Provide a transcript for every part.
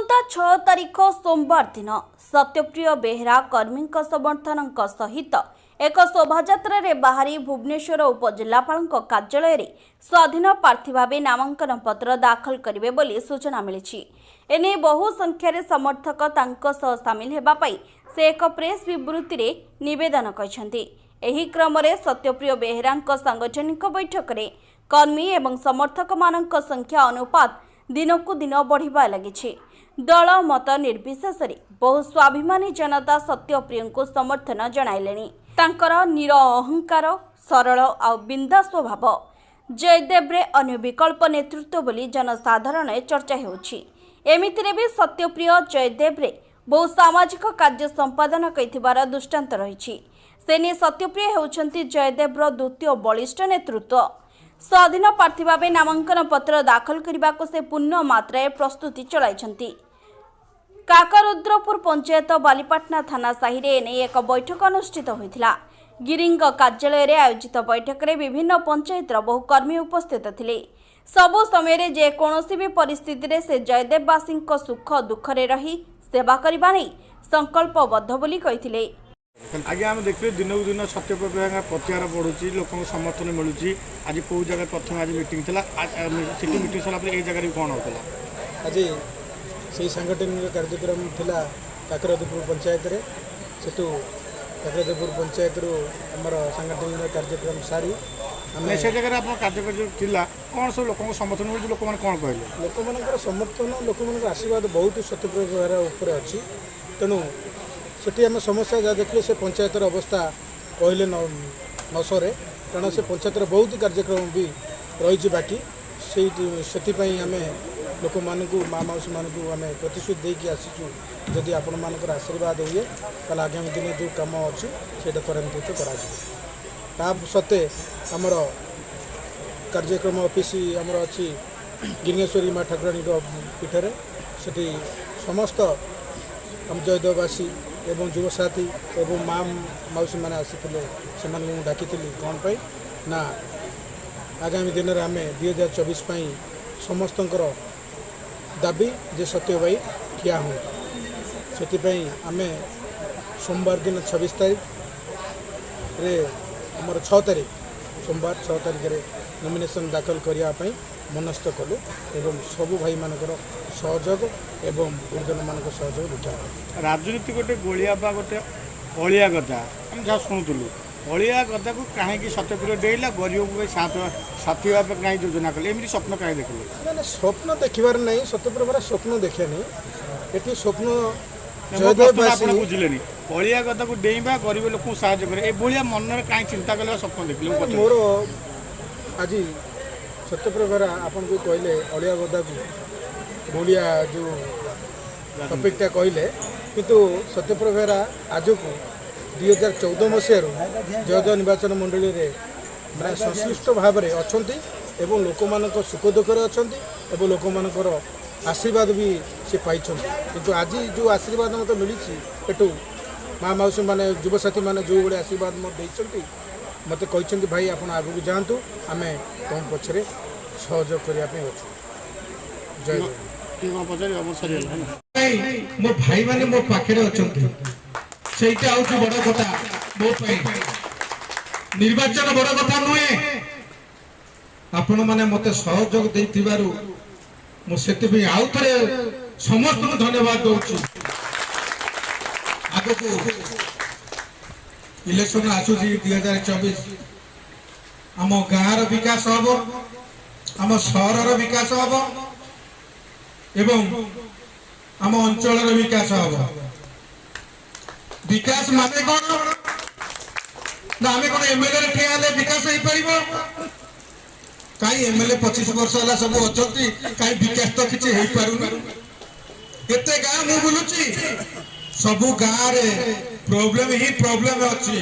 आसंता 6 तारिख सोमवार दिन सत्यप्रिय बेहेरा कर्मी समर्थन सहित एक शोभायात्रा रे बाहरी भुवनेश्वर उपजिलापाल कार्यालय स्वाधीन प्रार्थी भाव नामांकन पत्र दाखल करेंगे बोली सूचना मिली। एने बहु संख्यार समर्थक सामिल होगापाई से एक प्रेस विवृत्ति रे निवेदन करछन्ति। एही क्रम रे सत्यप्रिय बेहेरा सांगठनिक बैठक रे कर्मी एवं समर्थक मानक संख्या अनुपात दिनकू दिन बढ़िबा लगी। दल मत निर्विशेष बहु स्वाभिमानी जनता सत्यप्रिय को समर्थन जणाइलेनी। तांकर निर अहंकार सरल आ बिंदा स्वभाव जयदेव रे अन्य विकल्प नेतृत्व बोली जनसाधारण चर्चा होउछि। एमितिरे भी सत्यप्रिय जयदेव रे बहु सामाजिक कार्य संपादन कइथिबार दृष्टांत रहिछि। सेने सत्यप्रिय हेउछन्ति जयदेव रो द्वितीय बलिष्ठ नेतृत्व। स्वाधीन प्रार्थी भाव नामांकन पत्र दाखल करने को से पूर्ण मात्रा प्रस्तुति चलाइछन्ति। काकरुद्रपुर पंचायत बालीपाटना थाना साहि एने एक बैठक अनुष्ठित होइथिला। गिरिंग कार्यालय रे आयोजित बैठक रे विभिन्न पंचायतर बहु कर्मी उपस्थित थिले। सबु समय जे कोनोसी भी परिस्थिति रे से जयदेववासी सुख दुख रे रही सेवा करबा नै संकल्पबद्ध बोली कहिथिले। आगे आम देखिए दिन को दिन सत्यप्रिय प्रत्याहार बढ़ुची लोक समर्थन मिलूँ। आज कौ जगह प्रथम आज मीटिंग थी मीटिंग सरला जगह कौन होता आज से सांगठनिक कार्यक्रम थिला काकरदेवपुर पंचायत रे सेठू काकरदेवपुर पंचायत रू आमर सांगठनिक कार्यक्रम सारी से जगह आप कार्यक्रम थिला कौन सब लोक समर्थन मिलूँ लोक मैंने कौन कहले लोक मान समर्थन लोक मान आशीर्वाद बहुत सत्यप्रिय बेहेरा उपर अच्छी। तेणु सेठी आम समस्या जहाँ देखिए से पंचायतर अवस्था कहले न सरे कारण से पंचायतर बहुत कार्यक्रम भी रही बाकी से आम लोक मानू माँ मौसी मानू आम प्रतिश्रुति देकी आसीचु जदि आपण मानकर आशीर्वाद हुए ताल आगामी दिन जो कम अच्छी से त्वरान्वित करा सत्ते आमर कार्यक्रम ऑफिस आमर अच्छी गिरिंगेश्वरी माँ ठाकुराणी पीठर से समस्त आम जयदेववासी एवं युवसाथी एवं माँ मौसी मैंने आसी डाकी कौन पाई ना आगामी दिन में आम 2024 समस्तंकर दाबी जे सत्य भाई ठिया हूँ से आम सोमवार दिन 26 तारीख रे आमर 6 तारीख सोमवार 6 तारीख रे नॉमिनेशन दाखल करने मनस्थ कलु एवं सबू भाई मानकर सहयोग एवं गुरुजन मान सहयोग देखा। राजनीति गोटे गोलिया बा गोटे अलिया गदा हम जहाँ शुणुलु अलिया गदा को कहीं सत्यप्रिय डेला गरीब को साथी भाव कहीं योजना कले एमती स्वप्न कहीं देखिए ना स्वप्न देखार ना सत्यप्रिय बेहेरा स्वप्न देखेनी ये स्वप्न बुझे अलिया गदा को डेवा गरीब लोक साहय करे मन में कहीं चिंता कले स्वप्न देखिए मोर आज सत्यप्रिय बेहेरा आपन को कहले अलिया गदा को गोलिया जो टपिकटा कहले किंतु सत्यप्रिय बेहेरा आज को 2014 मसीह जयदेव निर्वाचन मंडली रे मैं संश्लिष्ट भाव में अच्छा एवं लोक मान सुख दुखरे अच्छा एवं लोक मानकर आशीर्वाद भी से पाई किंतु आज जो आशीर्वाद मत मिली एटू माँ मौसी मैंने युवसाथी मैंने जो भाई आशीर्वाद मत मत कहते भाई आप आगू जातु आम तुम पछरे सहयोग करने अच्छु। मो भाई माने मो पाखे अच्छा ସେଇଟା ହଉଛି ବଡ଼ କଥା। ମୋ ପାଇଁ ନିର୍ବାଚନ ବଡ଼ କଥା ନୁହେଁ। ଆପଣ ମାନେ ମତେ ସହଯୋଗ ଦେଇଥିବାରୁ ମୁଁ ସେଥିପାଇଁ ଆଉ ଥରେ ସମସ୍ତଙ୍କୁ ଧନ୍ୟବାଦ ଦଉଛି। ଆଗକୁ ଇଲେକ୍ସନ ଆସୁଛି 2024 ଆମ ଗାଁର ବିକାଶ ହବ ଆମ ସହରର ବିକାଶ ହବ ଏବଂ ଆମ ଅଞ୍ଚଳର ବିକାଶ ହବ। विकास माने कौन ना आम कौन एमएलए ठिया विकास हो पार कहीं एमएलए 25 वर्ष है सब अच्छा कहीं विकास तो किसी हो पार केते गाँ मु बुलुची सबु गाँव रे प्रॉब्लम ही प्रॉब्लम अच्छी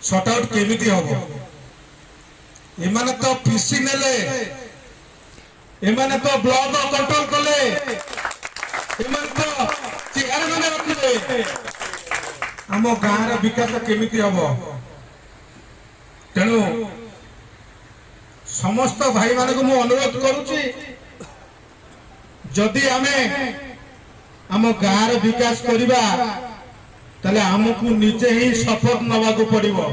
सॉर्ट आउट केमिति हबो एमाने तो पीसी नेले एमाने तो ब्लॉक कंट्रोल कले एमाने तो चेयर माने रखिले आम गाँव विकास केमिति हम तेणु समस्त भाई मान को अनुरोध करुच्ची जदि आमे आम गाँव विकास करवा ताले आमको निजे ही शपथ नवा को पड़िबो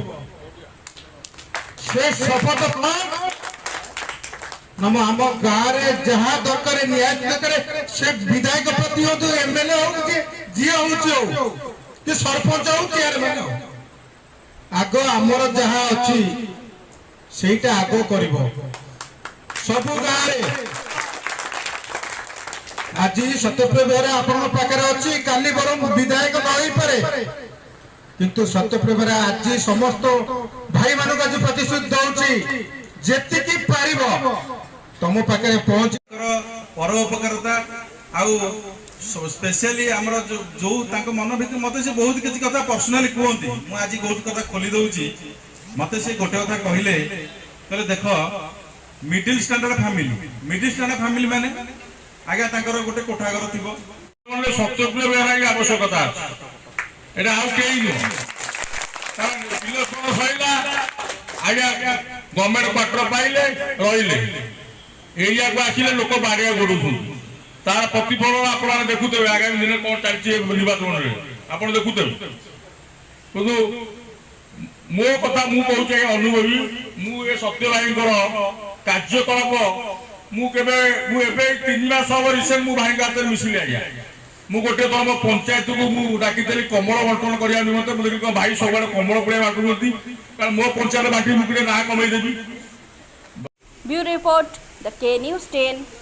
से शपथ नम आम गाँव में जहाँ दरकार निहात दरकार से विधायक प्रति हो एमएलए हो जी हो कि सरपंच हो चेयरमैन हो आग आमर जहाँ अच्छी सेटा आग कर सबु गाँव आज सत्यप्रिय बेहरा आपण पाखे अच्छी काली बर विधायक न हो पारे किंतु सत्यप्रिय बेहरा आज समस्त भाई मान आज प्रतिश्रुति दौची जेतिकी पारिब तुम पाखे पहुंच परोपकारता आउ स्पेशली आमर जो मन भर मत से बहुत किसी कथा पर्सनाली कहते मुझे आज बहुत कथा खोली दौची मत से गोटे कथा कहले देख मिडिल स्टैंडर्ड फैमिली माने आज्ञा गोटे कोठाघर थी सत्यप्रिय बेहरा आवश्यकता एटा आउ केही नुह इलेक्शन सैला आज्ञा गवर्नमेंट क्वार्टर पाइले रहिले एरिया को आसिले लोक बाड़िया गड़ुछन तार प्रतिफलन आप देखुते आगामी दिन कौन चलती निर्वाचन में आप देखुते किंतु मो कथा मु कहूँ अनुभवी मुझे सत्य भाई कार्यकलाप मुझे 3 मास हम रिसेंट मु भाई हाथ में मिसिली आज्ञा मु गोटे थर मो पंचायत को मुझे डाकी कमल बंटन करने निमंते मुझे देखिए भाई सब कमल पुड़िया बांटुंट कारण मो पंचायत बांटी मुझे ना कमेदेवी ब्यूरो रिपोर्ट द के न्यूज़ 10।